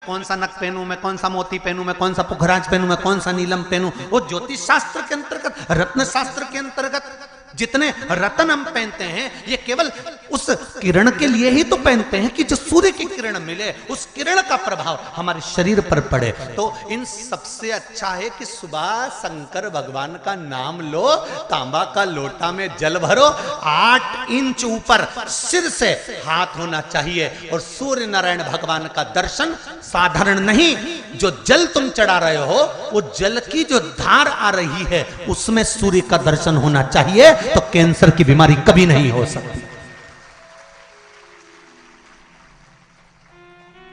कौन सा नक पहनूं, मैं कौन सा मोती पहनूं, मैं कौन सा पुखराज पहनूं, मैं कौन सा नीलम पहनूं। वो ज्योतिष शास्त्र के अंतर्गत, रत्न शास्त्र के अंतर्गत जितने रत्न हम पहनते हैं ये केवल उस किरण के लिए ही तो पहनते हैं कि जो सूर्य की किरण मिले, उस किरण का प्रभाव हमारे शरीर पर पड़े। तो इन सबसे अच्छा है कि सुबह शंकर भगवान का नाम लो, तांबा का लोटा में जल भरो, 8 इंच ऊपर सिर से हाथ होना चाहिए, और सूर्य नारायण भगवान का दर्शन साधारण नहीं, जो जल तुम चढ़ा रहे हो वो जल की जो धार आ रही है उसमें सूर्य का दर्शन होना चाहिए, तो कैंसर की बीमारी कभी नहीं हो सकती।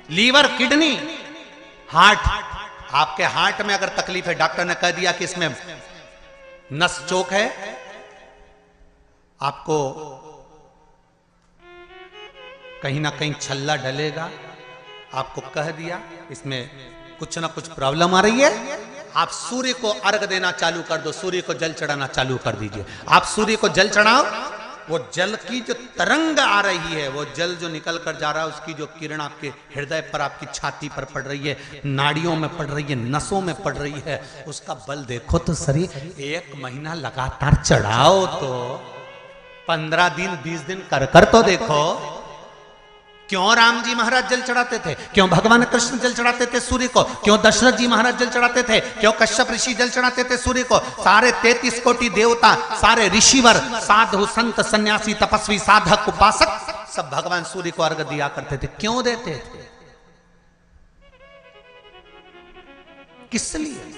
लीवर, किडनी, हार्ट, आपके हार्ट में अगर तकलीफ है, डॉक्टर ने कह दिया कि इसमें नस चोक है, आपको कहीं ना कहीं छल्ला डलेगा, आपको कह दिया इसमें कुछ ना कुछ प्रॉब्लम आ रही है, आप सूर्य को अर्घ देना चालू कर दो, सूर्य को जल चढ़ाना चालू कर दीजिए। आप सूर्य को जल चढ़ाओ, वो जल की जो तरंग आ रही है, वो जल जो निकल कर जा रहा है, उसकी जो किरण आपके हृदय पर, आपकी छाती पर पड़ रही है, नाड़ियों में पड़ रही है, नसों में पड़ रही है, उसका बल देखो तो सही। 1 महीना लगातार चढ़ाओ तो 15 दिन 20 दिन कर तो देखो। क्यों राम जी महाराज जल चढ़ाते थे, क्यों भगवान कृष्ण जल चढ़ाते थे सूर्य को, क्यों दशरथ जी महाराज जल चढ़ाते थे, क्यों कश्यप ऋषि जल चढ़ाते थे सूर्य को, सारे 33 कोटि देवता, सारे ऋषिवर, साधु संत सन्यासी तपस्वी साधक उपासक सब भगवान सूर्य को अर्घ दिया करते थे। क्यों देते थे, किस लिए?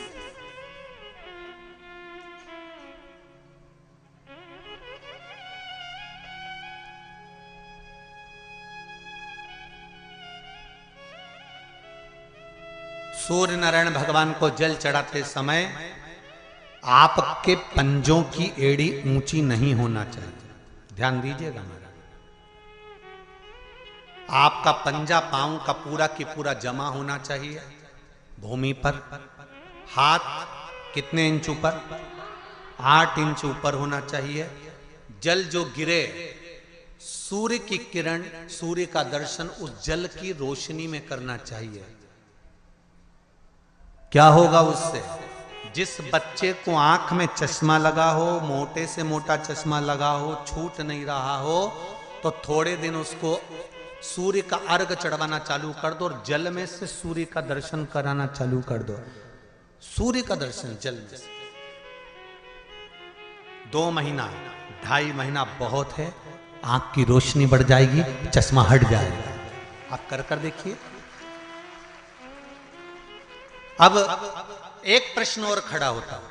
सूर्य नारायण भगवान को जल चढ़ाते समय आपके पंजों की एड़ी ऊंची नहीं होना चाहिए, ध्यान दीजिएगा महाराज। आपका पंजा पांव का पूरा की पूरा जमा होना चाहिए भूमि पर। हाथ कितने इंच ऊपर, 8 इंच ऊपर होना चाहिए। जल जो गिरे, सूर्य की किरण, सूर्य का दर्शन उस जल की रोशनी में करना चाहिए। क्या होगा उससे? जिस बच्चे को आंख में चश्मा लगा हो, मोटे से मोटा चश्मा लगा हो, छूट नहीं रहा हो, तो थोड़े दिन उसको सूर्य का अर्घ चढ़वाना चालू कर दो और जल में से सूर्य का दर्शन कराना चालू कर दो। सूर्य का दर्शन जल में से 2 महीना 2.5 महीना बहुत है, आंख की रोशनी बढ़ जाएगी, चश्मा हट जाएगा। आप कर देखिए। अब एक प्रश्न और खड़ा होता है,